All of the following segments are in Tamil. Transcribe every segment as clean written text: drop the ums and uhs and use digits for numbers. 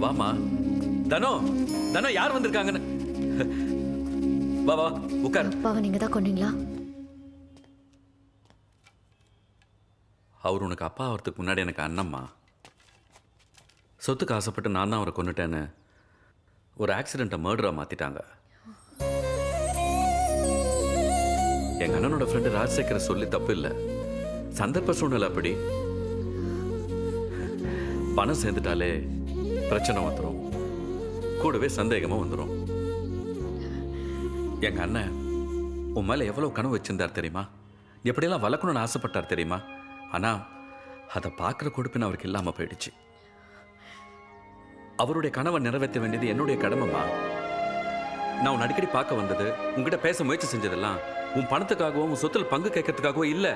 வாமா. தனோ, தனோ யார் வந்திருக்காங்கன்னு. வா வா உட்கார். அப்பாவை நீங்க தான் கொன்னீங்களா? அவர் உனக்கு அப்பா ஆகிறதுக்கு முன்னாடி எனக்கு அண்ணம்மா. சொத்துக்கு ஆசைப்பட்டு நான் தான் அவரை கொண்டுட்டேன்னு ஒரு ஆக்சிடெண்ட்டை மர்டராக மாற்றிட்டாங்க. எங்கள் அண்ணனோட ஃப்ரெண்டு ராஜசேகரை சொல்லி தப்பு இல்லை. சந்தர்ப்ப சூழ்நிலை அப்படி. பணம் சேர்ந்துட்டாலே பிரச்சனை வந்துடும், கூடவே சந்தேகமும் வந்துடும். எங்க அண்ணன் உன் மேல எவ்வளவு கனவு வச்சிருந்தார் தெரியுமா? எப்படியெல்லாம் வளர்க்கணும்னு ஆசைப்பட்டார் தெரியுமா? ஆனா அதை பார்க்குற கொடுப்பின அவருக்கு இல்லாம போயிடுச்சு. அவருடைய கனவை நிறைவேற்ற வேண்டியது என்னுடைய கடமைமா. நான் உன் அடிக்கடி பார்க்க வந்தது, உங்ககிட்ட பேச முயற்சி செஞ்சதெல்லாம் உன் பணத்துக்காகவும் உன் சொத்துல பங்கு கேட்கறதுக்காகவும் இல்லை.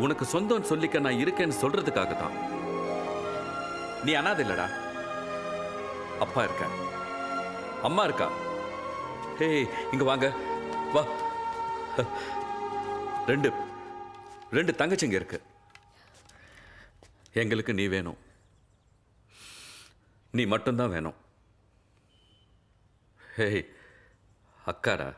உனக்கு சொந்தம் சொல்லிக்க நான் இருக்கேன்னு சொல்றதுக்காக தான். நீ அனாதை இல்லடா. அப்பா இருக்க, அம்மா இருக்கா. ஹே, இங்க வாங்க வா. ரெண்டு ரெண்டு தங்கச்சிங்க இருக்கு. எங்களுக்கு நீ வேணும், நீ மட்டும்தான் வேணும். ஹே, அக்காடா.